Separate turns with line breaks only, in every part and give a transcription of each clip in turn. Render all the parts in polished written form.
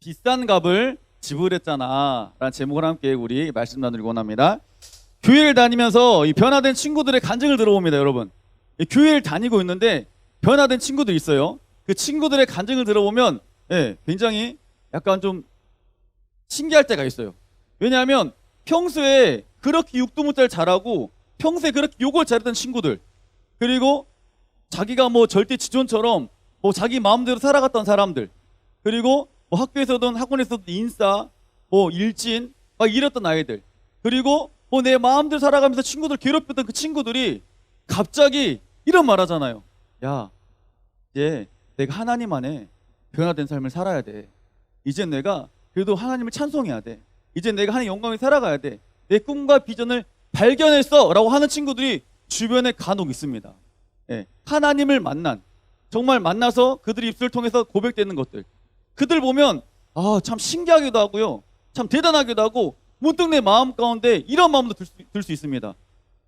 비싼 값을 지불했잖아 라는 제목을 함께 우리 말씀 나누기 원합니다. 교회를 다니면서 이 변화된 친구들의 간증을 들어봅니다. 여러분, 이 교회를 다니고 있는데 변화된 친구들이 있어요. 그 친구들의 간증을 들어보면 굉장히 약간 좀 신기할 때가 있어요. 왜냐하면 평소에 그렇게 육두무자를 잘하고 평소에 그렇게 욕을 잘했던 친구들, 그리고 자기가 뭐 절대 지존처럼 뭐 자기 마음대로 살아갔던 사람들, 그리고 뭐 학교에서든 학원에서든 인싸, 뭐 일진 막 이랬던 아이들, 그리고 뭐 내 마음대로 살아가면서 친구들 괴롭혔던 그 친구들이 갑자기 이런 말 하잖아요. 야, 이제 내가 하나님 안에 변화된 삶을 살아야 돼. 이제 내가 그래도 하나님을 찬송해야 돼. 이제 내가 하나님의 영광을 살아가야 돼. 내 꿈과 비전을 발견했어 라고 하는 친구들이 주변에 간혹 있습니다. 하나님을 만난, 정말 만나서 그들의 입술을 통해서 고백되는 것들, 그들 보면 참 신기하기도 하고요, 참 대단하기도 하고, 문득 내 마음 가운데 이런 마음도 들 수 있습니다.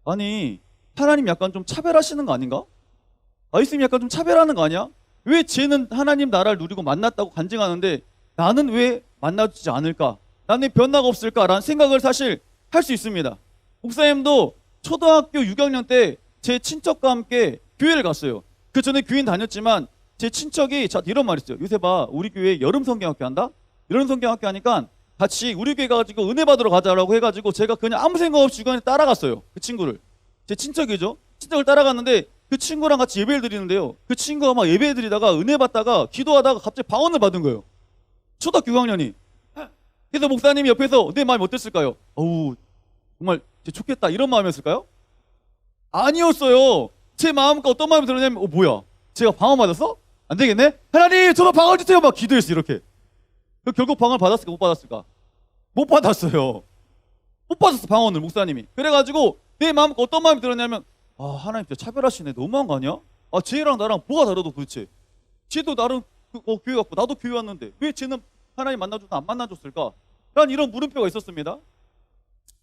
아니, 하나님 약간 좀 차별하시는 거 아닌가? 예수님 약간 좀 차별하는 거 아니야? 왜 쟤는 하나님 나라를 누리고 만났다고 간증하는데 나는 왜 만나주지 않을까? 나는 변화가 없을까라는 생각을 사실 할 수 있습니다. 목사님도 초등학교 6학년 때 제 친척과 함께 교회를 갔어요. 그 전에 교인 다녔지만 제 친척이 저한테 이런 말 했어요. 요새 봐, 우리 교회 여름 성경학교 한다? 여름 성경학교 하니까 같이 우리 교회 가가지고 은혜 받으러 가자라고 해가지고 제가 그냥 아무 생각 없이 주간에 따라갔어요. 그 친구를. 제 친척이죠. 친척을 따라갔는데 그 친구랑 같이 예배를 드리는데요, 그 친구가 막 예배 드리다가 은혜 받다가 기도하다가 갑자기 방언을 받은 거예요. 초등학교 6학년이. 그래서 목사님이 옆에서 내 마음이 어땠을까요? 어우, 정말 좋겠다 이런 마음이었을까요? 아니었어요. 제 마음과 어떤 마음이 들었냐면 뭐야, 제가 방언 받았어? 안 되겠네? 하나님 저도 방언 주세요 막 기도했어. 이렇게. 결국 방언을 받았을까 못 받았을까? 못 받았어요. 못 받았어 방언을 목사님이. 그래가지고 내 마음과 어떤 마음이 들었냐면 하나님 진짜 차별하시네, 너무한 거 아니야? 쟤랑 나랑 뭐가 다르다 도대체? 쟤도 나름 교회 갔고 나도 교회 왔는데 왜 쟤는 하나님 만나줘도 안 만나줬을까? 라는 이런 물음표가 있었습니다.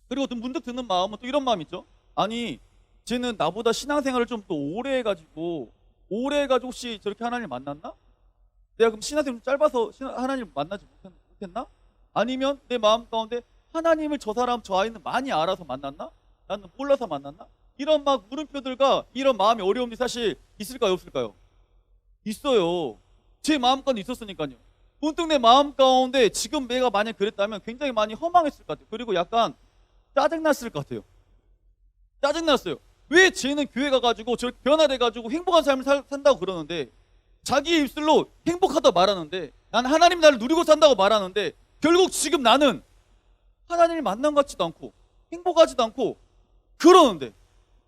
그리고 또 문득 드는 마음은 또 이런 마음 있죠. 아니, 쟤는 나보다 신앙생활을 좀 더 오래 해가지고 혹시 저렇게 하나님 만났나? 내가 그럼 신앙생활 좀 짧아서 하나님 만나지 못했나? 아니면 내 마음 가운데 하나님을 저 사람 저 아이는 많이 알아서 만났나? 나는 몰라서 만났나? 이런 막 물음표들과 이런 마음의 어려움이 사실 있을까요 없을까요? 있어요. 제 마음 가운데 있었으니까요. 문득 내 마음 가운데 지금 내가 만약 그랬다면 굉장히 많이 허망했을 것 같아요. 그리고 약간 짜증났을 것 같아요. 짜증났어요. 왜 쟤는 교회 가가지고 저렇게 변화돼가지고 행복한 삶을 산다고 그러는데, 자기 입술로 행복하다고 말하는데, 난 하나님 나를 누리고 산다고 말하는데, 결국 지금 나는 하나님을 만난 것 같지도 않고 행복하지도 않고 그러는데,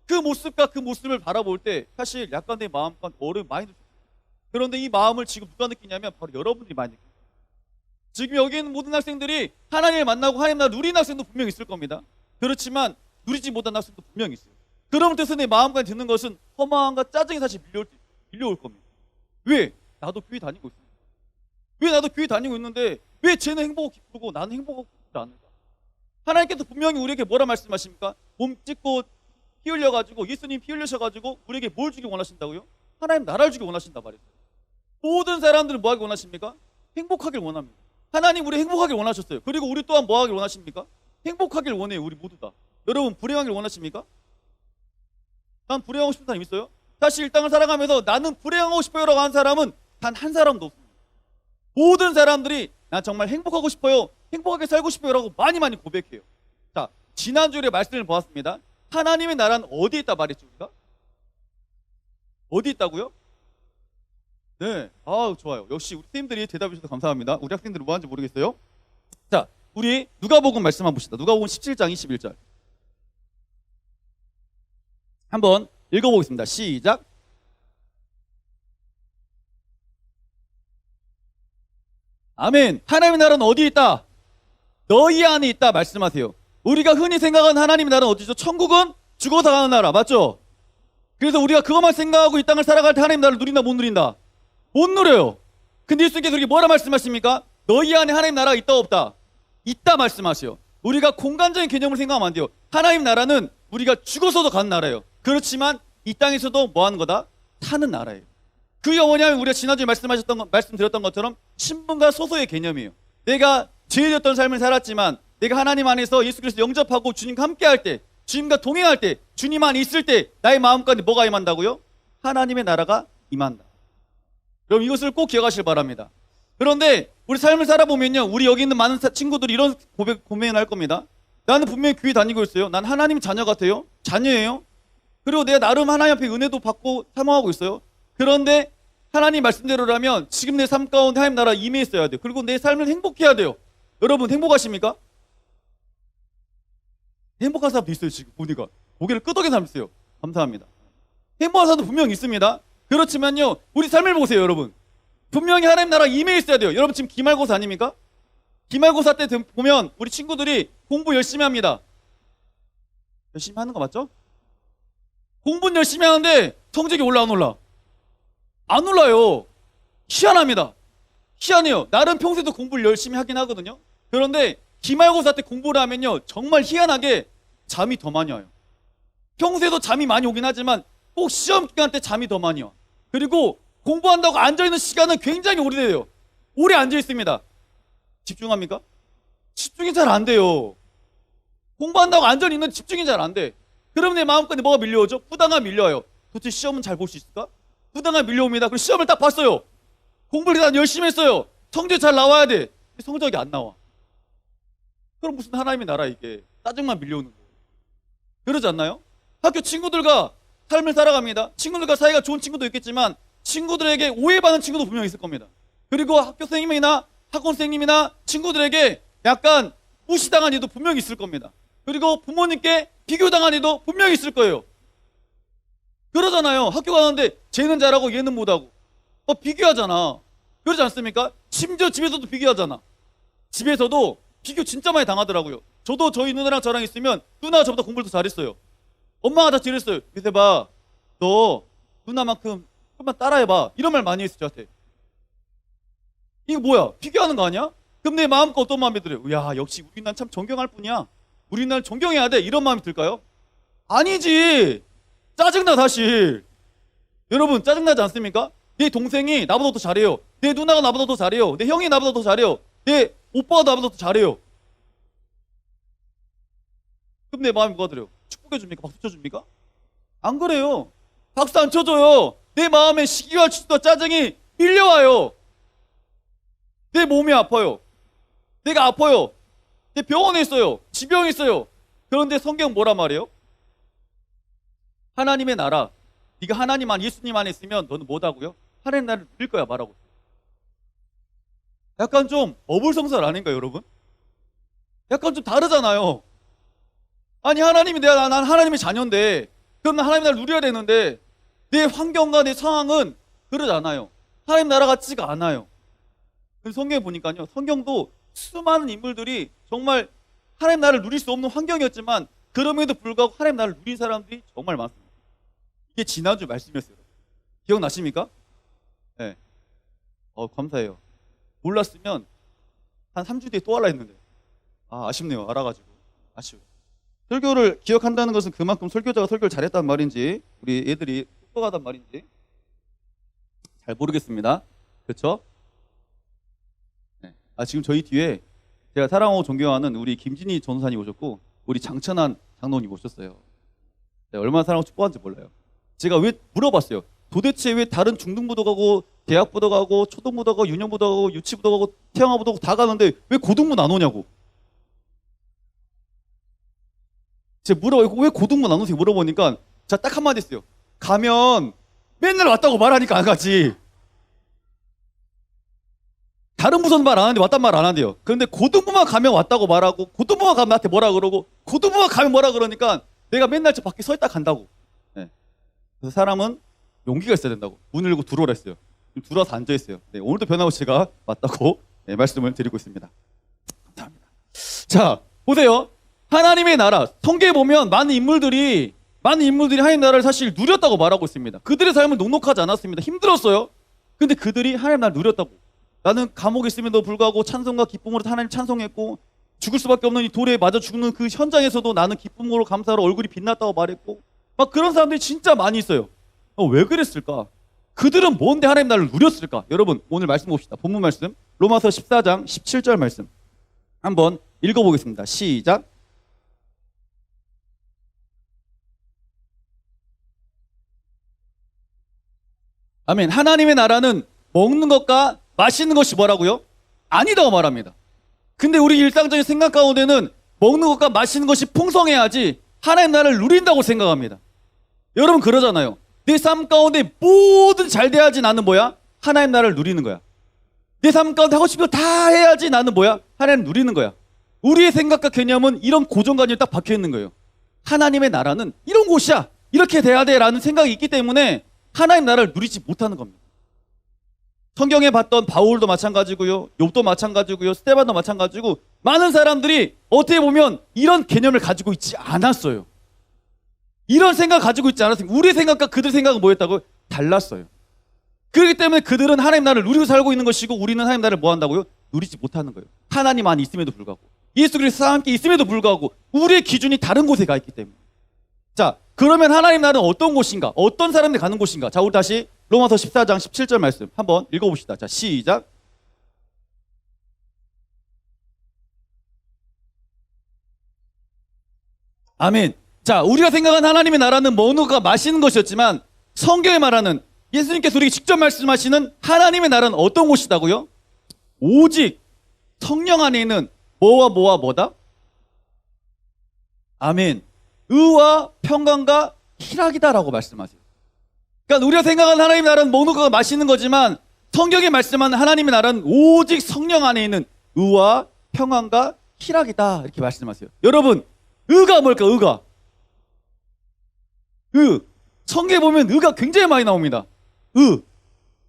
그 모습과 그 모습을 바라볼 때 사실 약간 내 마음 가운데 어려움이 많이 들어요. 그런데 이 마음을 지금 누가 느끼냐면 바로 여러분들이 많이 느껴요. 지금 여기 있는 모든 학생들이 하나님을 만나고 하나님 나라를 누리는 학생도 분명히 있을 겁니다. 그렇지만 누리지 못한 학생도 분명히 있어요. 그런 뜻에서 내 마음 가운데 드는 것은 허망함과 짜증이 사실 밀려올 겁니다. 왜? 나도 교회 다니고 있습니다. 왜 나도 교회 다니고 있는데 왜 쟤는 행복하고 기쁘고 나는 행복하고 기쁘지 않을까? 하나님께서 분명히 우리에게 뭐라 말씀하십니까? 몸 찢고 피 흘려가지고, 예수님 피 흘리셔가지고 우리에게 뭘 주기 원하신다고요? 하나님 나라를 주기 원하신다 말했어요. 모든 사람들은 뭐 하길 원하십니까? 행복하길 원합니다. 하나님 우리 행복하길 원하셨어요. 그리고 우리 또한 뭐 하길 원하십니까? 행복하길 원해요. 우리 모두 다. 여러분 불행하길 원하십니까? 난 불행하고 싶은 사람 있어요? 사실 이 땅을 살아가면서 나는 불행하고 싶어요 라고 하는 사람은 단 한 사람도 없습니다. 모든 사람들이 난 정말 행복하고 싶어요, 행복하게 살고 싶어요 라고 많이 고백해요. 자, 지난주에 말씀을 보았습니다. 하나님의 나라는 어디에 있다 말했죠 우리가? 어디 있다고요? 네, 좋아요. 역시 우리 선생님들이 대답해 주셔서 감사합니다. 우리 학생들이 뭐 하는지 모르겠어요. 자, 우리 누가복음 말씀 한번 봅시다. 누가복음 17장 21절 한번 읽어보겠습니다. 시작. 아멘. 하나님의 나라는 어디에 있다? 너희 안에 있다 말씀하세요. 우리가 흔히 생각하는 하나님의 나라는 어디죠? 천국은 죽어서 가는 나라, 맞죠? 그래서 우리가 그것만 생각하고 이 땅을 살아갈 때 하나님의 나라를 누린다 못 누린다? 못 누려요. 근데 예수님께서 우리에게 뭐라 말씀하십니까? 너희 안에 하나님 나라가 있다 없다? 있다 말씀하세요. 우리가 공간적인 개념을 생각하면 안 돼요. 하나님 나라는 우리가 죽어서도 가는 나라예요. 그렇지만 이 땅에서도 뭐 하는 거다? 사는 나라예요. 그게 뭐냐면 우리가 지난주에 말씀드렸던 것처럼 신분과 소속의 개념이에요. 내가 죄졌던 삶을 살았지만 내가 하나님 안에서 예수 그리스도 영접하고 주님과 함께 할 때, 주님과 동행할 때, 주님 안에 있을 때 나의 마음 가운데 뭐가 임한다고요? 하나님의 나라가 임한다. 여러분 이것을 꼭 기억하시길 바랍니다. 그런데 우리 삶을 살아보면요, 우리 여기 있는 많은 친구들이 이런 고민을 할 겁니다. 나는 분명히 교회 다니고 있어요. 난 하나님 자녀 같아요. 자녀예요. 그리고 내가 나름 하나님 앞에 은혜도 받고 사모하고 있어요. 그런데 하나님 말씀대로라면 지금 내 삶 가운데 하나님 나라 임해 있어야 돼요. 그리고 내 삶을 행복해야 돼요. 여러분 행복하십니까? 행복한 사람도 있어요. 지금 보니까 고개를 끄덕이는 사람 있어요. 감사합니다. 행복한 사람도 분명히 있습니다. 그렇지만요, 우리 삶을 보세요. 여러분 분명히 하나님 나라 임해 있어야 돼요. 여러분 지금 기말고사 아닙니까? 기말고사 때 보면 우리 친구들이 공부 열심히 합니다. 열심히 하는 거 맞죠? 공부는 열심히 하는데 성적이 올라 안 올라? 안 올라요. 희한합니다. 희한해요. 나름 평소에도 공부를 열심히 하긴 하거든요. 그런데 기말고사 때 공부를 하면요, 정말 희한하게 잠이 더 많이 와요. 평소에도 잠이 많이 오긴 하지만 꼭 시험 기간 때 잠이 더 많이 와. 그리고 공부한다고 앉아있는 시간은 굉장히 오래돼요. 오래 앉아있습니다. 집중합니까? 집중이 잘 안 돼요. 공부한다고 앉아있는 집중이 잘 안 돼. 그럼 내 마음까지 뭐가 밀려오죠? 부당함 밀려와요. 도대체 시험은 잘 볼 수 있을까? 부당함 밀려옵니다. 그리고 시험을 딱 봤어요. 공부를 다 열심히 했어요. 성적이 잘 나와야 돼. 성적이 안 나와. 그럼 무슨 하나님의 나라 이게. 짜증만 밀려오는 거예요. 그러지 않나요? 학교 친구들과 삶을 살아갑니다. 친구들과 사이가 좋은 친구도 있겠지만 친구들에게 오해받는 친구도 분명히 있을 겁니다. 그리고 학교 선생님이나 학원 선생님이나 친구들에게 약간 무시당한 일도 분명히 있을 겁니다. 그리고 부모님께 비교당한 일도 분명히 있을 거예요. 그러잖아요. 학교 가는데 쟤는 잘하고 얘는 못하고 비교하잖아. 그러지 않습니까? 심지어 집에서도 비교하잖아. 집에서도 비교 진짜 많이 당하더라고요. 저도 저희 누나랑 저랑 있으면 누나가 저보다 공부를 더 잘했어요. 엄마가 다 이랬어요. 유세봐, 너 누나만큼 조금만 따라해봐. 이런 말 많이 했어요. 저한테. 이거 뭐야? 비교하는 거 아니야? 그럼 내 마음과 어떤 마음이 들어요? 야, 역시 우리 난 참 존경할 뿐이야. 우리 날 존경해야 돼. 이런 마음이 들까요? 아니지. 짜증나 사실. 여러분 짜증나지 않습니까? 내 동생이 나보다 더 잘해요. 내 누나가 나보다 더 잘해요. 내 형이 나보다 더 잘해요. 내 오빠가 나보다 더 잘해요. 그럼 내 마음이 뭐가 들어요? 축복해줍니까? 박수 쳐줍니까? 안 그래요. 박수 안 쳐줘요. 내 마음에 시기와 질투와 짜증이 밀려와요. 내 몸이 아파요. 내가 아파요. 내 병원에 있어요. 지병에 있어요. 그런데 성경 뭐란 말이에요? 하나님의 나라, 네가 하나님 안, 예수님 안에 있으면 너는 뭐다고요? 하나님 나라를 누릴 거야 말하고. 약간 좀 어불성설 아닌가요, 여러분? 약간 좀 다르잖아요. 아니 하나님이 난 하나님의 자녀인데, 그럼 난 하나님 나라를 누려야 되는데 내 환경과 내 상황은 그러지 않아요. 하나님 나라 같지가 않아요. 성경에 보니까요, 성경도 수많은 인물들이 정말 하나님 나라를 누릴 수 없는 환경이었지만 그럼에도 불구하고 하나님 나라를 누린 사람들이 정말 많습니다. 이게 지난주 말씀이었어요. 기억나십니까? 네. 감사해요. 몰랐으면 한 3주 뒤에 또 하려 했는데 아쉽네요. 알아가지고 아쉬워요. 설교를 기억한다는 것은 그만큼 설교자가 설교를 잘했단 말인지 우리 애들이 똑똑하단 말인지 잘 모르겠습니다. 그렇죠? 네. 지금 저희 뒤에 제가 사랑하고 존경하는 우리 김진희 전도사님 오셨고 우리 장천한 장로님 오셨어요. 네, 얼마나 사랑하고 축복하는지 몰라요. 제가 왜 물어봤어요. 도대체 왜 다른 중등부도 가고 대학부도 가고 초등부도 가고 유년부도 가고 유치부도 가고 태영아부도 가고 다 가는데 왜 고등부는 안 오냐고. 제가 왜 고등부는 안 오세요? 물어보니까 제가 딱 한마디 했어요. 가면 맨날 왔다고 말하니까 안 가지. 다른 부서는 말 안 하는데 왔단 말 안 한대요. 그런데 고등부만 가면 왔다고 말하고 고등부만 가면 나한테 뭐라 그러고 고등부만 가면 뭐라 그러니까 내가 맨날 저 밖에 서 있다 간다고. 네. 그래서 사람은 용기가 있어야 된다고. 문 열고 들어오라 했어요. 들어와서 앉아있어요. 네, 오늘도 변함없이 제가 맞다고 말씀을 드리고 있습니다. 감사합니다. 자, 보세요. 하나님의 나라, 성경에 보면 많은 인물들이 하나님의 나라를 사실 누렸다고 말하고 있습니다. 그들의 삶은 녹록하지 않았습니다. 힘들었어요. 근데 그들이 하나님의 나라를 누렸다고. 나는 감옥에 있음에도 불구하고 찬송과 기쁨으로 하나님 찬송했고 죽을 수밖에 없는 이 돌에 맞아 죽는 그 현장에서도 나는 기쁨으로 감사로 얼굴이 빛났다고 말했고 막 그런 사람들이 진짜 많이 있어요. 왜 그랬을까? 그들은 뭔데 하나님 나라를 누렸을까? 여러분 오늘 말씀 봅시다. 본문 말씀 로마서 14장 17절 말씀 한번 읽어보겠습니다. 시작. 아멘. 하나님의 나라는 먹는 것과 마시는 것이 뭐라고요? 아니다고 말합니다. 근데 우리 일상적인 생각 가운데는 먹는 것과 마시는 것이 풍성해야지 하나님 나라를 누린다고 생각합니다. 여러분 그러잖아요. 내 삶 가운데 모든 잘 돼야지 나는 뭐야? 하나님 나라를 누리는 거야. 내 삶 가운데 하고 싶은 거 다 해야지 나는 뭐야? 하나님 누리는 거야. 우리의 생각과 개념은 이런 고정관념이 딱 박혀 있는 거예요. 하나님의 나라는 이런 곳이야. 이렇게 돼야 돼 라는 생각이 있기 때문에 하나님 나라를 누리지 못하는 겁니다. 성경에 봤던 바울도 마찬가지고요. 욥도 마찬가지고요. 스데반도 마찬가지고 많은 사람들이 어떻게 보면 이런 개념을 가지고 있지 않았어요. 이런 생각 가지고 있지 않았어요. 우리의 생각과 그들 생각은 뭐였다고요? 달랐어요. 그렇기 때문에 그들은 하나님 나라를 누리고 살고 있는 것이고 우리는 하나님 나라를 뭐 한다고요? 누리지 못하는 거예요. 하나님 안에 있음에도 불구하고 예수 그리스도와 함께 있음에도 불구하고 우리의 기준이 다른 곳에 가 있기 때문에. 자, 그러면 하나님 나라는 어떤 곳인가? 어떤 사람들이 가는 곳인가? 자, 우리 다시 로마서 14장 17절 말씀 한번 읽어봅시다. 자, 시작. 아멘. 자, 우리가 생각한 하나님의 나라는 먹는 것과 마시는 것이었지만 성경에 말하는 예수님께서 우리에게 직접 말씀하시는 하나님의 나라는 어떤 곳이다고요? 오직 성령 안에 있는 뭐와 뭐다? 아멘. 의와 평강과 희락이다라고 말씀하세요. 그러니까 우리가 생각하는 하나님의 나라는 먹는 것과 마시는 거지만 성경에 말씀하는 하나님의 나라는 오직 성령 안에 있는 의와 평안과 희락이다 이렇게 말씀하세요. 여러분 의가 뭘까? 의가 성경에 보면 의가 굉장히 많이 나옵니다.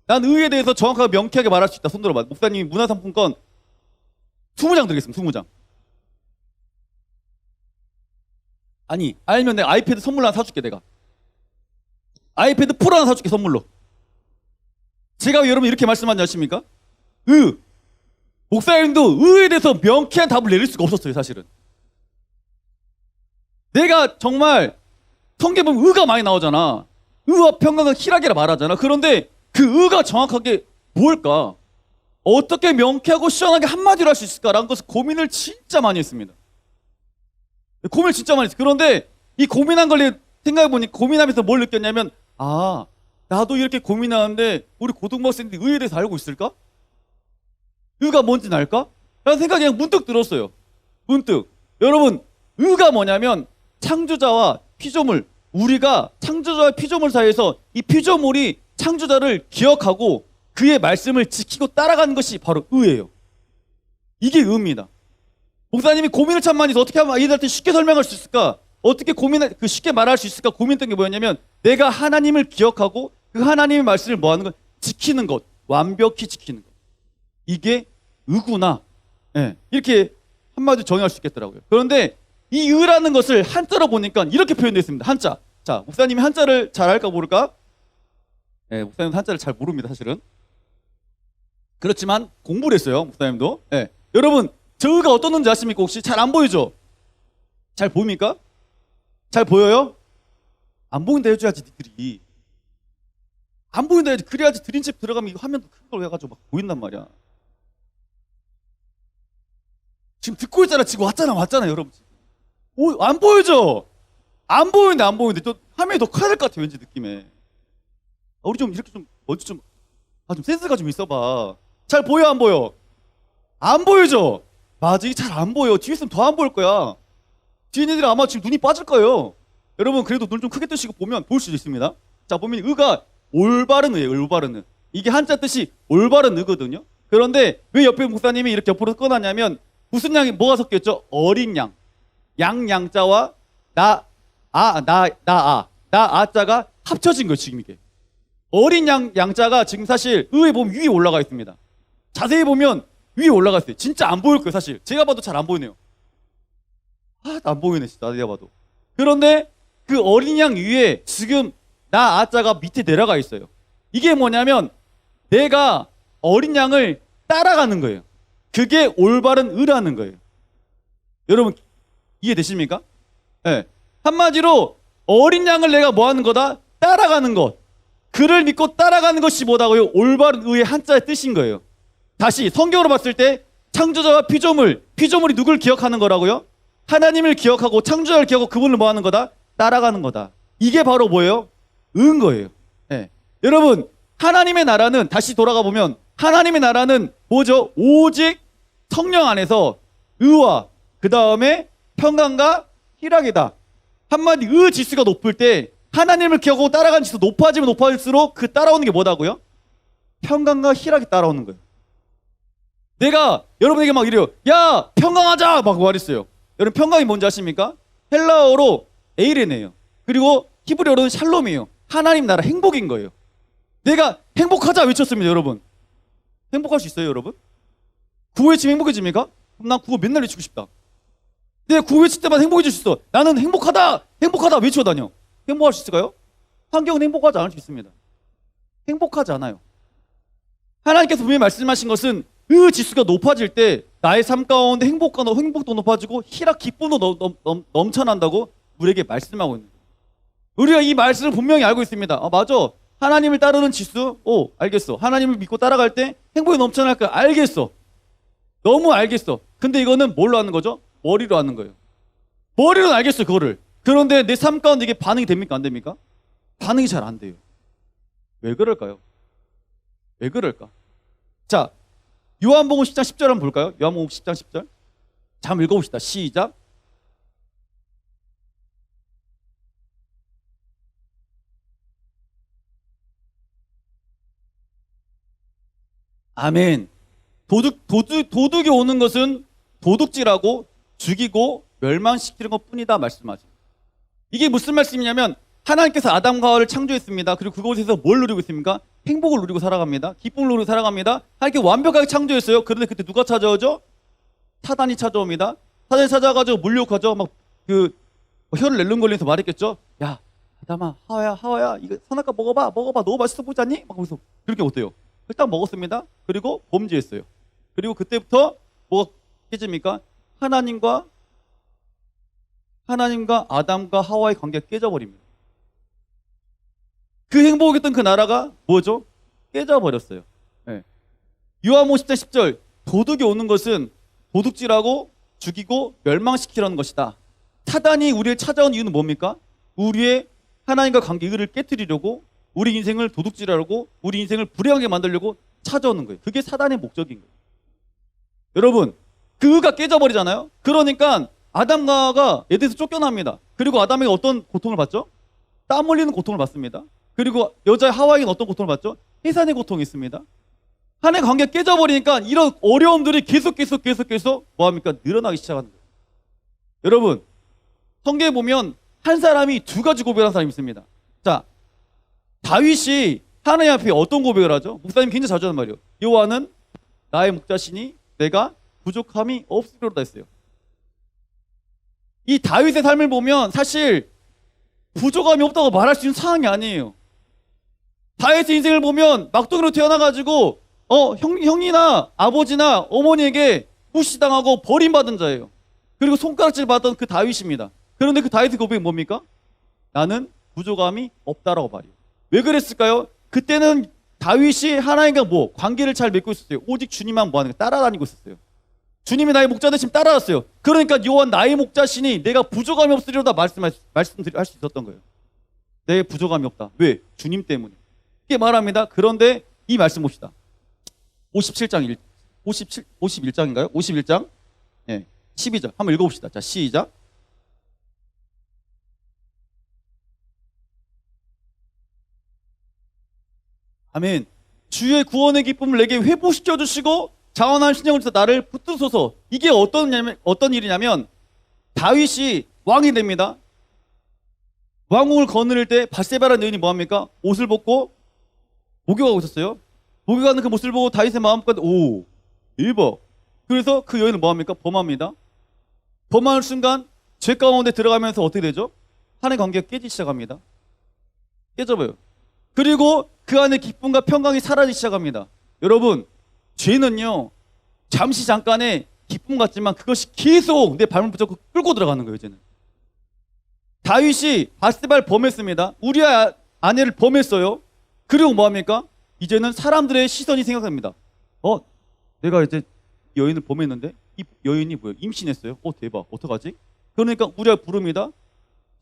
난 의에 대해서 정확하게 명쾌하게 말할 수 있다. 손 들어봐. 목사님이 문화상품권 20장 드리겠습니다. 20장. 아니 알면 내가 아이패드 선물로 하나 사줄게. 내가 아이패드 프로 하나 사줄게 선물로. 제가 왜 여러분 이렇게 말씀하지 않습니까? 목사님도 의에 대해서 명쾌한 답을 내릴 수가 없었어요. 사실은 내가 정말 성경에 보면 의가 많이 나오잖아. 의와 평강과 희락이라 말하잖아. 그런데 그 의가 정확하게 뭘까? 어떻게 명쾌하고 시원하게 한마디로 할 수 있을까라는 것을 고민을 진짜 많이 했습니다. 고민을 진짜 많이 했어요. 그런데 이 고민한 걸 생각해보니 고민하면서 뭘 느꼈냐면 나도 이렇게 고민하는데 우리 고등학생들이 의에 대해서 알고 있을까? 의가 뭔지 알까? 라는 생각이 그냥 문득 들었어요. 문득. 여러분 의가 뭐냐면 창조자와 피조물, 우리가 창조자와 피조물 사이에서 이 피조물이 창조자를 기억하고 그의 말씀을 지키고 따라가는 것이 바로 의예요. 이게 의입니다. 목사님이 고민을 참 많이 해서 어떻게 하면 아이들한테 쉽게 설명할 수 있을까? 어떻게 쉽게 말할 수 있을까 고민했던 게 뭐였냐면 내가 하나님을 기억하고 그 하나님의 말씀을 뭐 하는 것? 지키는 것. 완벽히 지키는 것. 이게 의구나. 네. 이렇게 한마디로 정의할 수 있겠더라고요. 그런데 이 의라는 것을 한자로 보니까 이렇게 표현되어 있습니다. 한자. 자, 목사님이 한자를 잘 알까 모를까? 네, 목사님은 한자를 잘 모릅니다, 사실은. 그렇지만 공부를 했어요, 목사님도. 네. 여러분, 저 의가 어떤 건지 아십니까? 혹시 잘 안 보이죠? 잘 보입니까? 잘 보여요? 안 보인다 해줘야지, 니들이. 안 보인다 해야지. 그래야지 드림집 들어가면 이거 화면도 큰 걸 해가지고 막 보인단 말이야. 지금 듣고 있잖아. 지금 왔잖아, 여러분. 오, 안 보이죠? 안 보이는데. 또 화면이 더 커야 될 것 같아, 왠지 느낌에. 우리 좀 이렇게 좀, 먼저 좀 센스가 좀 있어봐. 잘 보여, 안 보여? 안 보이죠? 맞아, 이게 잘 안 보여. 뒤에 있으면 더 안 보일 거야. 뒤에 있는 애들이 아마 지금 눈이 빠질 거예요. 여러분, 그래도 눈 좀 크게 뜨시고 보면 볼 수 있습니다. 자, 보면 의가 올바른 의예요, 올바른 의. 이게 한자 뜻이 올바른 의거든요. 그런데 왜 옆에 목사님이 이렇게 옆으로 꺼놨냐면 무슨 양이 뭐가 섞였죠? 어린 양. 양자와 나아자가 합쳐진 거예요, 지금 이게. 어린 양자가 지금 사실 의에 보면 위에 올라가 있습니다. 자세히 보면 위에 올라가 있어요. 진짜 안 보일 거예요, 사실. 제가 봐도 잘 안 보이네요. 안 보이네, 진짜. 내가 봐도. 그런데 그 어린 양 위에 지금 나아자가 밑에 내려가 있어요. 이게 뭐냐면 내가 어린 양을 따라가는 거예요. 그게 올바른 의라는 거예요. 여러분, 이해되십니까? 네. 한마디로 어린 양을 내가 뭐 하는 거다? 따라가는 것. 그를 믿고 따라가는 것이 뭐다고요? 올바른 의의 한자의 뜻인 거예요. 다시 성경으로 봤을 때 창조자와 피조물이 누굴 기억하는 거라고요? 하나님을 기억하고 창조자를 기억하고 그분을 뭐 하는 거다? 따라가는 거다. 이게 바로 뭐예요? 은 거예요. 예. 여러분, 하나님의 나라는 다시 돌아가 보면 하나님의 나라는 뭐죠? 오직 성령 안에서 의와 그 다음에 평강과 희락이다. 한마디 의 지수가 높을 때 하나님을 기억하고 따라가는 지수 높아지면 높아질수록 그 따라오는 게 뭐다고요? 평강과 희락이 따라오는 거예요. 내가 여러분에게 막 이래요. 야, 평강하자! 막 말했어요. 여러분, 평강이 뭔지 아십니까? 헬라어로 에이레네요. 그리고 히브리어로는 샬롬이에요. 하나님 나라 행복인 거예요. 내가 행복하자 외쳤습니다, 여러분. 행복할 수 있어요, 여러분? 구호 외치면 행복해집니까? 그럼 난 구호 맨날 외치고 싶다. 내가 구호 외칠 때마다 행복해질 수 있어. 나는 행복하다 외쳐 다녀. 행복할 수 있을까요? 환경은 행복하지 않을 수 있습니다. 행복하지 않아요. 하나님께서 분명히 말씀하신 것은 그 지수가 높아질 때 나의 삶 가운데 행복도 높아지고 희락, 기쁨도 넘쳐난다고 우리에게 말씀하고 있는 거예요. 우리가 이 말씀을 분명히 알고 있습니다. 아, 맞아. 하나님을 따르는 지수? 오, 알겠어. 하나님을 믿고 따라갈 때 행복이 넘쳐날 거야. 알겠어. 너무 알겠어. 근데 이거는 뭘로 하는 거죠? 머리로 하는 거예요. 머리로는 알겠어, 그거를. 그런데 내 삶 가운데 이게 반응이 됩니까? 안 됩니까? 반응이 잘 안 돼요. 왜 그럴까요? 왜 그럴까? 자, 요한복음 10장 10절 한번 볼까요? 요한복음 10장 10절. 자, 한번 읽어봅시다. 시작. 아멘. 도둑이 오는 것은 도둑질하고 죽이고 멸망시키는 것 뿐이다 말씀하죠. 이게 무슨 말씀이냐면 하나님께서 아담과 하와를 창조했습니다. 그리고 그곳에서 뭘 누리고 있습니까? 행복을 누리고 살아갑니다. 기쁨을 누리고 살아갑니다. 하나님께 완벽하게 창조했어요. 그런데 그때 누가 찾아오죠? 사단이 찾아옵니다. 사단이 찾아와가지고 물욕하죠. 막 혀를 낼름거리면서 말했겠죠. 야, 아담아, 하와야, 이거 선악과 먹어봐. 너무 맛있어 보이지 않니? 막 그래서 그렇게 어때요? 일단 먹었습니다. 그리고 범죄했어요. 그리고 그때부터 뭐가 깨집니까? 하나님과 아담과 하와의 관계가 깨져버립니다. 그 행복했던 그 나라가 뭐죠? 깨져버렸어요. 네. 요한복음 10장 10절. 도둑이 오는 것은 도둑질하고 죽이고 멸망시키려는 것이다. 사단이 우리를 찾아온 이유는 뭡니까? 우리의 하나님과 관계 의를 깨뜨리려고, 우리 인생을 도둑질하려고, 우리 인생을 불행하게 만들려고 찾아오는 거예요. 그게 사단의 목적인 거예요. 여러분, 그 의가 깨져버리잖아요. 그러니까 아담과 하와가 에덴에서 쫓겨납니다. 그리고 아담에게 어떤 고통을 받죠? 땀 흘리는 고통을 받습니다. 그리고 여자 하와에게는 어떤 고통을 받죠? 해산의 고통이 있습니다. 하나님의 관계가 깨져버리니까 이런 어려움들이 계속 뭐합니까? 늘어나기 시작하는 거예요. 여러분, 성경에 보면 한 사람이 두 가지 고백을 한 사람이 있습니다. 자, 다윗이 하나님 앞에 어떤 고백을 하죠? 목사님 굉장히 자주 하는 말이에요. 여호와는 나의 목자시니 내가 부족함이 없으리로다 했어요. 이 다윗의 삶을 보면 사실 부족함이 없다고 말할 수 있는 상황이 아니에요. 다윗의 인생을 보면 막둥이로 태어나가지고 형이나 아버지나 어머니에게 무시당하고 버림받은 자예요. 그리고 손가락질 받던 그 다윗입니다. 그런데 그 다윗의 고백이 뭡니까? 나는 부족함이 없다라고 말이에요. 왜 그랬을까요? 그때는 다윗이 하나님과 관계를 잘 맺고 있었어요. 오직 주님만 뭐하는 거 따라다니고 있었어요. 주님이 나의 목자 되시면 따라왔어요. 그러니까 여호와 나의 목자시니 내가 부족함이 없으리로다 말씀할 수 있었던 거예요. 내 부족함이 없다. 왜? 주님 때문에. 이게 말합니다. 그런데 이 말씀 봅시다. 51장인가요? 51장. 예. 12절. 한번 읽어봅시다. 자, 시작. 아멘. 주의 구원의 기쁨을 내게 회복시켜 주시고 자원한 신령을 주셔서 나를 붙드소서. 이게 어떤 일이냐면 다윗이 왕이 됩니다. 왕궁을 거느릴 때 밧세바라는 여인이 뭐합니까? 옷을 벗고 목욕하고 있었어요. 목욕하는 그 모습을 보고 다윗의 마음까지 일버. 그래서 그 여인은 뭐합니까? 범합니다. 범하는 순간 죄 가운데 들어가면서 어떻게 되죠? 하나님의 관계가 깨지기 시작합니다. 깨져버려요. 그리고 그 안에 기쁨과 평강이 사라지기 시작합니다. 여러분, 죄는요 잠깐의 기쁨 같지만 그것이 계속 내 발목 붙잡고 끌고 들어가는 거예요. 이제는 다윗이 밧세바를 범했습니다. 우리아 아내를 범했어요. 그리고 뭐합니까? 이제는 사람들의 시선이 생각합니다. 내가 이제 여인을 범했는데 이 여인이 뭐야? 임신했어요. 대박. 어떡하지? 그러니까 우리알 부릅니다.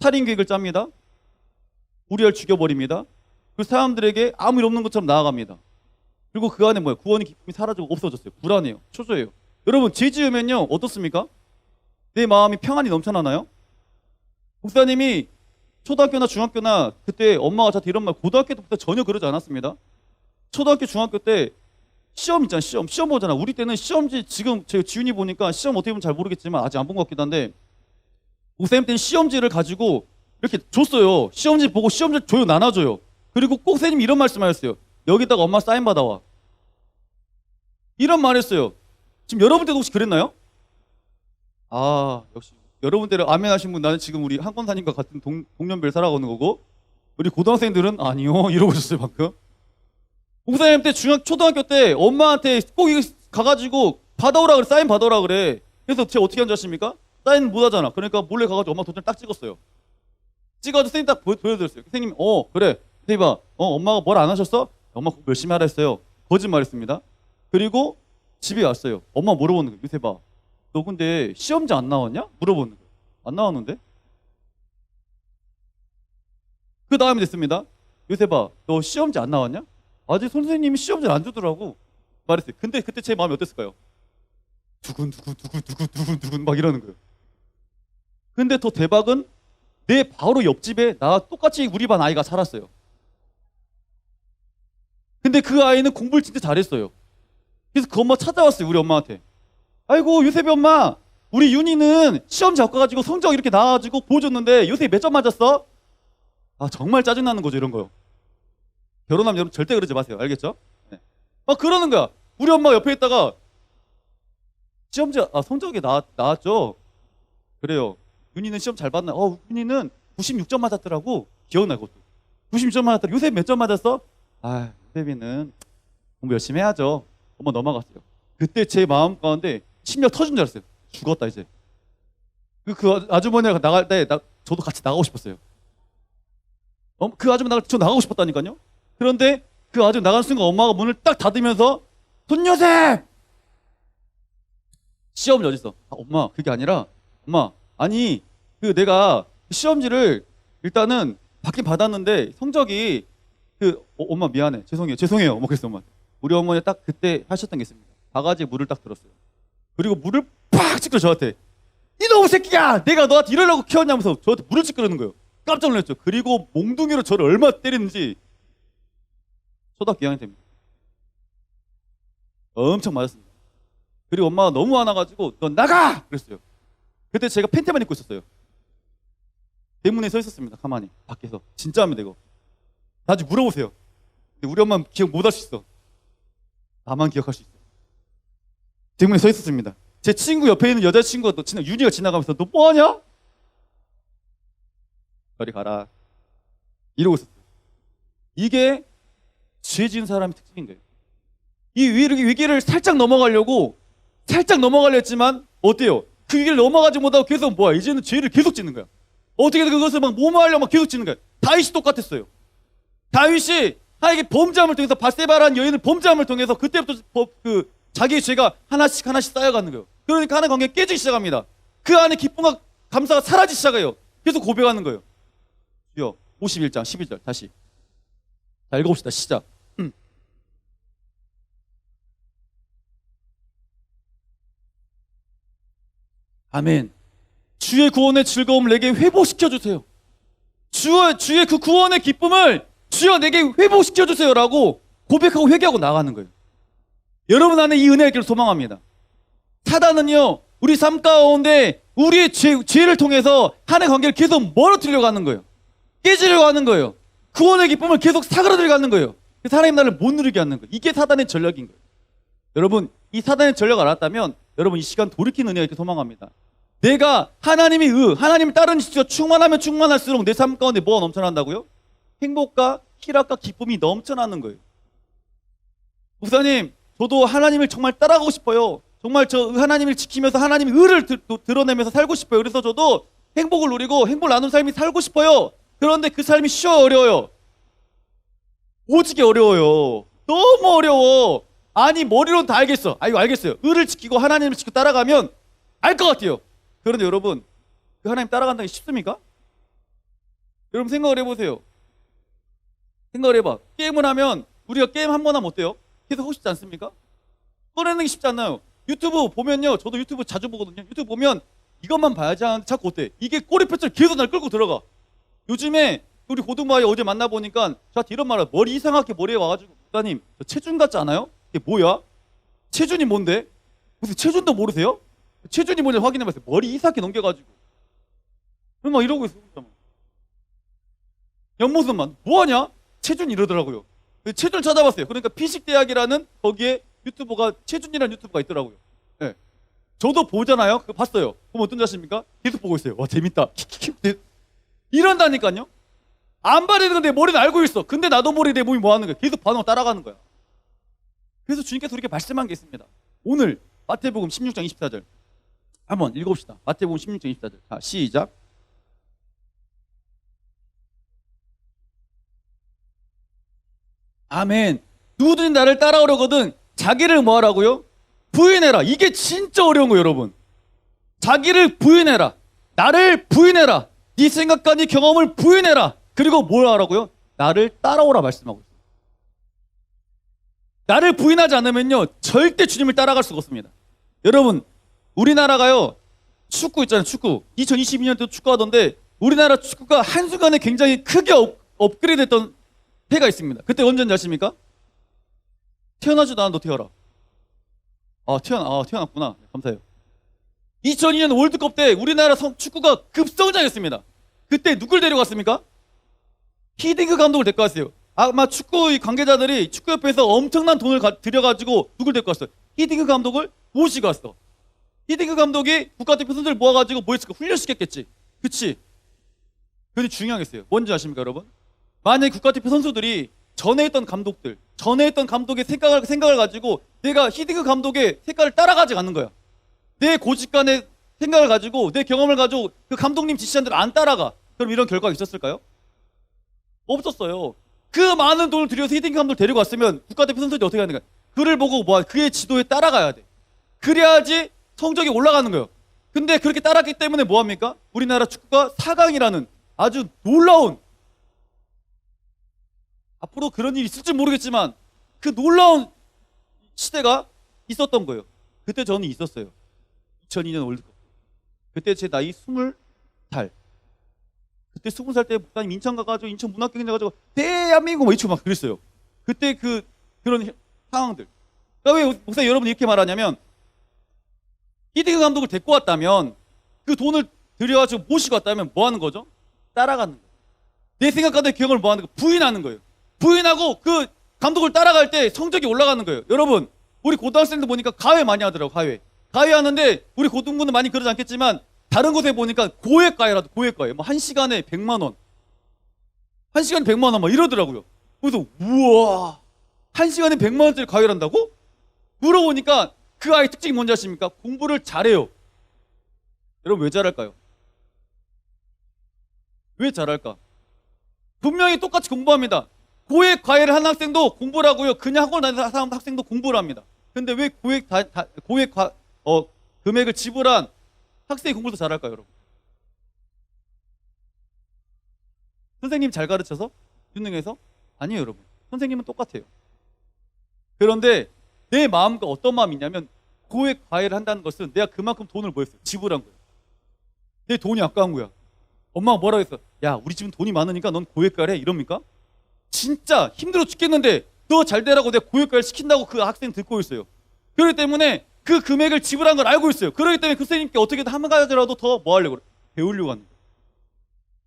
살인 계획을 짭니다. 우리알 죽여버립니다. 그 사람들에게 아무 일 없는 것처럼 나아갑니다. 그리고 그 안에 뭐야? 구원의 기쁨이 사라지고 없어졌어요. 불안해요. 초조해요. 여러분 죄 지으면요 어떻습니까? 내 마음이 평안이 넘쳐나나요? 목사님이 초등학교나 중학교나 그때 엄마가 저한테 이런 말, 고등학교 때부터 전혀 그러지 않았습니다. 초등학교 중학교 때 시험 있잖아. 시험 보잖아. 우리 때는 시험지, 지금 제가 지훈이 보니까 시험 어떻게 보면 잘 모르겠지만 아직 안 본 것 같기도 한데, 목사님 때는 시험지를 가지고 이렇게 줬어요. 시험지 보고 시험지 줘요. 나눠줘요. 그리고 꼭 선생님이 이런 말씀하셨어요. 여기다가 엄마 사인 받아와. 이런 말 했어요. 지금 여러분 때도 혹시 그랬나요? 역시 여러분 때를 아멘 하신 분, 나는 지금 우리 한권사님과 같은 동년배를 살아가는 거고, 우리 고등학생들은 아니요 이러고 있었어요 방금. 목사님 때 초등학교 때 엄마한테 꼭 이거 가가지고 받아오라 그래. 사인 받아오라 그래. 그래서 제가 어떻게 한 줄 아십니까? 사인 못 하잖아. 그러니까 몰래 가가지고 엄마 도장 딱 찍었어요. 찍어가지고 선생님 딱 보여드렸어요. 선생님 그래 선생님 봐, 엄마가 뭘 안 하셨어? 엄마 꼭 열심히 하라 했어요. 거짓말했습니다. 그리고 집에 왔어요. 엄마 물어보는 거예요. 요새 봐, 너 근데 시험지 안 나왔냐? 물어보는 거예요. 안 나왔는데? 그 다음이 됐습니다. 요새 봐, 너 시험지 안 나왔냐? 아직 선생님이 시험지를 안 주더라고 말했어요. 근데 그때 제 마음이 어땠을까요? 두근두근 막 이러는 거예요. 근데 더 대박은 내 바로 옆집에 나 똑같이 우리 반 아이가 살았어요. 근데 그 아이는 공부를 진짜 잘했어요. 그래서 그 엄마 찾아왔어요. 우리 엄마한테. 아이고 요셉이 엄마, 우리 윤희는 시험 잘 가가지고 성적 이렇게 나와가지고 보여줬는데 요셉이 몇 점 맞았어? 정말 짜증나는 거죠 이런 거요. 결혼하면 여러분 절대 그러지 마세요. 알겠죠? 네. 막 그러는 거야. 우리 엄마 옆에 있다가 시험지 성적이 나왔죠? 그래요. 윤희는 시험 잘 봤나? 윤희는 96점 맞았더라고. 기억나 그것도. 96점 맞았더라. 요셉 몇 점 맞았어? 요셉이는 공부 열심히 해야죠. 엄마 넘어갔어요. 그때 제 마음 가운데 심력 터진 줄 알았어요. 죽었다 이제. 그 아주머니가 나갈 때 저도 같이 나가고 싶었어요. 그 아주머니 나갈 때 저 나가고 싶었다니까요. 그런데 그 아주머니 나가는 순간 엄마가 문을 딱 닫으면서 손요셉! 시험지 어딨어? 엄마 그게 아니라 엄마 아니 내가 시험지를 일단은 받긴 받았는데 성적이 엄마 미안해 죄송해요 뭐 그랬어. 엄마 우리 어머니 딱 그때 하셨던 게 있습니다. 바가지에 물을 딱 들었어요. 그리고 물을 팍 찌끄러 저한테, 이놈의 새끼야 내가 너한테 이러려고 키웠냐면서 저한테 물을 찌끄러는 거예요. 깜짝 놀랐죠. 그리고 몽둥이로 저를 얼마나 때리는지. 초등학교 2학년 때입니다. 엄청 맞았습니다. 그리고 엄마가 너무 화나가지고 너 나가! 그랬어요. 그때 제가 팬티만 입고 있었어요. 대문에 서 있었습니다. 가만히 밖에서. 진짜입니다 이거. 나중에 물어보세요. 근데 우리 엄마는 기억 못 할 수 있어. 나만 기억할 수 있어. 대문에 서 있었습니다. 제 친구 옆에 있는 여자친구가 윤희가 지나가면서 너 뭐하냐? 저리 가라 이러고 있었어요. 이게 죄 지은 사람의 특징인 거예요. 이 위기를 살짝 넘어가려 했지만 어때요? 그 위기를 넘어가지 못하고 계속 이제는 죄를 계속 짓는 거야. 어떻게든 그것을 막 모마하려고 막 계속 짓는 거야. 다윗이 똑같았어요. 다윗이 하나님께 범죄함을 통해서 바세바라는 여인을 범죄함을 통해서 그때부터 자기의 죄가 하나씩 쌓여가는 거예요. 그러니까 하나님 관계가 깨지기 시작합니다. 그 안에 기쁨과 감사가 사라지기 시작해요. 계속 고백하는 거예요. 51장 12절 다시 자 읽어봅시다. 시작. 아멘. 주의 구원의 즐거움을 내게 회복시켜주세요. 주의 그 구원의 기쁨을 주여 내게 회복시켜주세요 라고 고백하고 회개하고 나가는 거예요. 여러분 안에 이 은혜를 소망합니다. 사단은요 우리 삶 가운데 우리의 죄를 통해서 하나님의 관계를 계속 멀어뜨리려고 하는 거예요. 깨지려고 하는 거예요. 구원의 기쁨을 계속 사그라들게 하는 거예요. 그래서 하나님 나라를 못 누리게 하는 거예요. 이게 사단의 전략인 거예요. 여러분 이 사단의 전략을 알았다면 여러분 이 시간 돌이킨 은혜가 이렇게 소망합니다. 내가 하나님을 따르는 지수가 충만하면 충만할수록 내 삶 가운데 뭐가 넘쳐난다고요? 행복과 희락과 기쁨이 넘쳐나는 거예요. 목사님 저도 하나님을 정말 따라가고 싶어요. 정말 저 하나님을 지키면서 하나님의 의를 드러내면서 살고 싶어요. 그래서 저도 행복을 누리고 행복을 나누는 삶이 살고 싶어요. 그런데 그 삶이 쉬워 어려워요? 오지게 어려워요. 너무 어려워. 아니 머리로는 다 알겠어. 아 이거 알겠어요. 의를 지키고 하나님을 지키고 따라가면 알 것 같아요. 그런데 여러분 그 하나님 따라간다는 게 쉽습니까? 여러분 생각을 해보세요. 생각을 해봐. 게임을 하면 우리가 게임 한 번 하면 어때요? 계속 하고 싶지 않습니까? 꺼내는 게 쉽지 않나요? 유튜브 보면요. 저도 유튜브 자주 보거든요. 유튜브 보면 이것만 봐야지 하는데 자꾸 어때? 이게 꼬리표처럼 계속 날 끌고 들어가. 요즘에 우리 고등부아이 어제 만나보니까 저한테 이런 말을 머리 이상하게 머리에 와가지고 목사님 저 체준 같지 않아요? 이게 뭐야? 체준이 뭔데? 무슨 체준도 모르세요? 체준이 뭔지 확인해봤어요. 머리 이상하게 넘겨가지고 막 이러고 있어. 옆모습만 뭐하냐? 체준 이러더라고요. 체준 찾아봤어요. 그러니까 피식대학이라는 거기에 유튜버가 체준이라는 유튜버가 있더라고요. 네. 저도 보잖아요. 그거 봤어요. 그럼 어떤 자십니까? 계속 보고 있어요. 와 재밌다. 이런다니까요. 안 봐야 되는 건데 머리는 알고 있어. 근데 나도 모르게 내 몸이 뭐 하는 거야. 계속 반응 따라가는 거야. 그래서 주님께서 이렇게 말씀한 게 있습니다. 오늘 마태복음 16장 24절 한번 읽어봅시다. 마태복음 16장 24절. 자 시작. 아멘. 누구든지 나를 따라오려거든 자기를 뭐 하라고요? 부인해라. 이게 진짜 어려운 거예요, 여러분. 자기를 부인해라. 나를 부인해라. 네 생각과 네 경험을 부인해라. 그리고 뭘 하라고요? 나를 따라오라 말씀하고 있어요. 나를 부인하지 않으면요 절대 주님을 따라갈 수가 없습니다. 여러분 우리나라가요 축구 있잖아요. 축구 2022년도 축구하던데 우리나라 축구가 한순간에 굉장히 크게 업그레이드 됐던 해가 있습니다. 그때 언제인지 아십니까? 태어나지도 않았는데 어떻게 알아? 태어났구나. 네, 감사해요. 2002년 월드컵 때 우리나라 축구가 급성장했습니다. 그때 누굴 데려갔습니까? 히딩크 감독을 데리고 왔어요. 아마 축구 관계자들이 축구협회에서 엄청난 돈을 들여가지고 누굴 데리고 왔어요? 히딩크 감독을 모시고 왔어. 히딩크 감독이 국가대표 선수들 모아가지고 뭐 했을까? 훈련시켰겠지. 그치? 근데 중요한 게 있어요. 뭔지 아십니까 여러분? 만약에 국가대표 선수들이 전에 했던 감독들, 전에 했던 감독의 생각을 가지고 내가 히딩크 감독의 색깔을 따라가지 않는 거야. 내 고집관의 생각을 가지고 내 경험을 가지고 그 감독님 지시한 대로 안 따라가. 그럼 이런 결과가 있었을까요? 없었어요. 그 많은 돈을 들여서 히딩크 감독을 데리고 왔으면 국가대표 선수들이 어떻게 하는 거야? 그를 보고 그의 지도에 따라가야 돼. 그래야지 성적이 올라가는 거예요. 근데 그렇게 따랐기 때문에 뭐합니까? 우리나라 축구가 4강이라는 아주 놀라운, 앞으로 그런 일이 있을지 모르겠지만 그 놀라운 시대가 있었던 거예요. 그때 저는 있었어요. 2002년 월드컵. 그때 제 나이 20살. 그때 20살 때 목사님 인천 가가지고 인천 문학경제 가가지고 대한민국 외치고 막 그랬어요. 그때 그런 상황들. 그러니까 왜 목사님 여러분이 이렇게 말하냐면 히딩크 감독을 데리고 왔다면 그 돈을 들여가지고 모시고 왔다면 뭐 하는 거죠? 따라가는 거예요. 내 생각과 내 경험을 뭐 하는 거예요? 부인하는 거예요. 부인하고 그 감독을 따라갈 때 성적이 올라가는 거예요. 여러분 우리 고등학생들 보니까 가회 많이 하더라고. 가회 하는데 우리 고등부는 많이 그러지 않겠지만 다른 곳에 보니까 고액가회라도 고액가회 뭐 1시간에 100만 원 1시간에 100만 원 막 이러더라고요. 그래서 우와 1시간에 100만 원짜리 가회를 한다고? 물어보니까 그 아이 특징이 뭔지 아십니까? 공부를 잘해요. 여러분 왜 잘할까요? 왜 잘할까? 분명히 똑같이 공부합니다. 고액 과외를 한 학생도 공부를 하고요. 그냥 학원 다니는 학생도 공부를 합니다. 근데 왜 금액을 지불한 학생이 공부를 더 잘할까요, 여러분? 선생님 잘 가르쳐서? 유능해서? 아니에요, 여러분. 선생님은 똑같아요. 그런데 내 마음과 어떤 마음이 있냐면 고액 과외를 한다는 것은 내가 그만큼 돈을 뭐 했어요? 지불한 거예요. 내 돈이 아까운 거야. 엄마가 뭐라고 했어? 야, 우리 집은 돈이 많으니까 넌 고액 과외를 해. 이럽니까? 진짜 힘들어 죽겠는데 너 잘 되라고 내가 고액 과외를 시킨다고 그 학생 듣고 있어요. 그렇기 때문에 그 금액을 지불한 걸 알고 있어요. 그렇기 때문에 그 선생님께 어떻게든 한 가지라도 더 뭐 하려고 그래? 배우려고 합니다.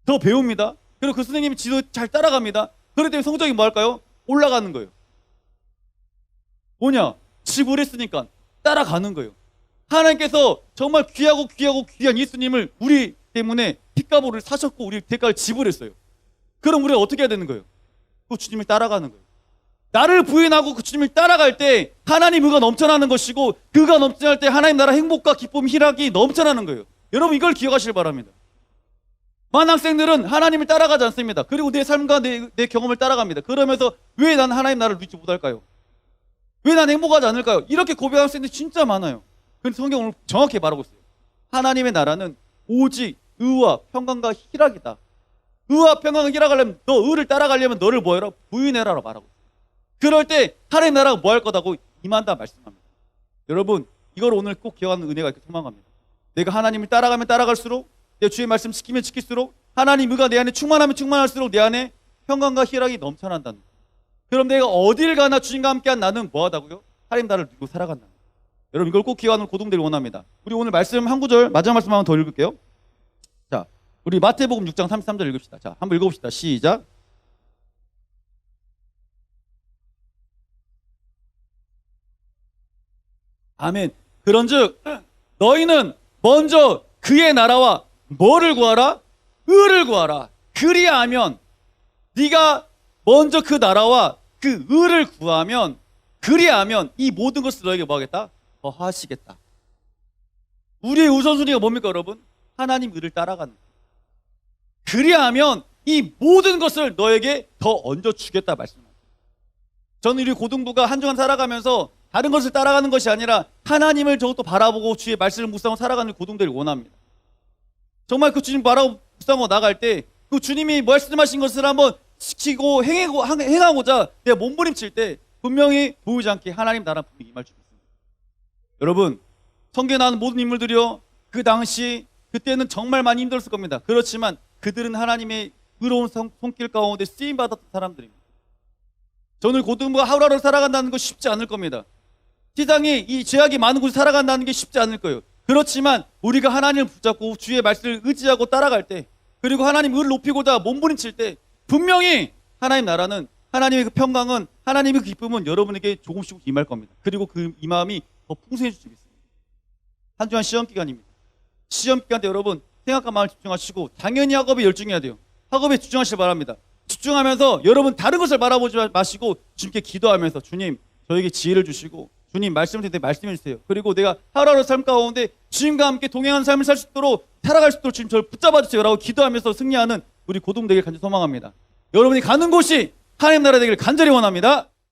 더 배웁니다. 그리고 그 선생님이 지도 잘 따라갑니다. 그렇기 때문에 성적이 뭐 할까요? 올라가는 거예요. 뭐냐? 지불했으니까 따라가는 거예요. 하나님께서 정말 귀하고 귀한 예수님을 우리 때문에 핏값을 사셨고 우리 대가를 지불했어요. 그럼 우리가 어떻게 해야 되는 거예요? 그 주님을 따라가는 거예요. 나를 부인하고 그 주님을 따라갈 때 하나님 의가 넘쳐나는 것이고 그가 넘쳐날 때 하나님 나라 행복과 기쁨, 희락이 넘쳐나는 거예요. 여러분 이걸 기억하시길 바랍니다. 많은 학생들은 하나님을 따라가지 않습니다. 그리고 내 삶과 내 경험을 따라갑니다. 그러면서 왜 난 하나님 나라를 누리지 못할까요? 왜 난 행복하지 않을까요? 이렇게 고백하는 사람들이 진짜 많아요. 그런데 성경은 오늘 정확히 말하고 있어요. 하나님의 나라는 오직 의와 평강과 희락이다. 의와 평강과 희락하려면, 너 의를 따라가려면 너를 뭐 해라? 부인해라라고 말하고 있어요. 그럴 때 하나님 나라가 뭐 할 거다고 임한다 말씀합니다. 여러분, 이걸 오늘 꼭 기억하는 은혜가 있길 소망합니다. 내가 하나님을 따라가면 따라갈수록, 내 주의 말씀 지키면 지킬수록, 하나님 의가 내 안에 충만하면 충만할수록 내 안에 평강과 희락이 넘쳐난다는 거예요. 그럼 내가 어딜 가나 주님과 함께한 나는 뭐하다고요? 하나님 나라를 누리고 살아간다. 여러분, 이걸 꼭 기억하는 고등들이 원합니다. 우리 오늘 말씀 한 구절, 마지막 말씀 한번 더 읽을게요. 자, 우리 마태복음 6장 33절 읽읍시다. 자, 한번 읽어봅시다. 시작. 아멘. 그런즉 너희는 먼저 그의 나라와 뭐를 구하라? 의를 구하라. 그리하면, 네가 먼저 그 나라와 그 의를 구하면, 그리하면 이 모든 것을 너에게 뭐 하겠다? 더하시겠다. 우리의 우선순위가 뭡니까, 여러분? 하나님 의를 따라가는 거예요. 그리하면 이 모든 것을 너에게 더 얹어주겠다 말씀합니다. 저는 우리 고등부가 한 주간 살아가면서 다른 것을 따라가는 것이 아니라 하나님을 저것도 바라보고 주의 말씀을 묵상하고 살아가는 고등들을 원합니다. 정말 그 주님 바라보고 묵상하고 나갈 때 그 주님이 말씀하신 것을 한번 지키고 행하고자 내가 몸부림칠 때 분명히 보이지 않게 하나님 나라 분명히 임할 줄 믿습니다. 여러분, 성경에 나오는 모든 인물들이요, 그 당시 그때는 정말 많이 힘들었을 겁니다. 그렇지만 그들은 하나님의 의로운 손길 가운데 쓰임받았던 사람들입니다. 저는 고등부가 하루하루 살아간다는 거 쉽지 않을 겁니다. 세상에 이 죄악이 많은 곳에 살아간다는 게 쉽지 않을 거예요. 그렇지만 우리가 하나님을 붙잡고 주의 말씀을 의지하고 따라갈 때, 그리고 하나님 의를 높이고자 몸부림칠 때 분명히 하나님 나라는, 하나님의 그 평강은, 하나님의 그 기쁨은 여러분에게 조금씩 임할 겁니다. 그리고 그 이 마음이 더 풍성해질 수 있습니다. 한 주한 시험 기간입니다. 시험 기간 때 여러분 생각과 마음을 집중하시고 당연히 학업에 열중해야 돼요. 학업에 집중하시길 바랍니다. 집중하면서 여러분 다른 것을 바라보지 마시고 주님께 기도하면서, 주님 저에게 지혜를 주시고, 주님 말씀을 드릴 때 말씀해 주세요. 그리고 내가 하루하루 삶 가운데 주님과 함께 동행하는 삶을 살 수 있도록, 살아갈 수 있도록 주님 저를 붙잡아 주세요 라고 기도하면서 승리하는 우리 고등 되길 간절히 소망합니다. 여러분이 가는 곳이 하나님 나라 되길 간절히 원합니다.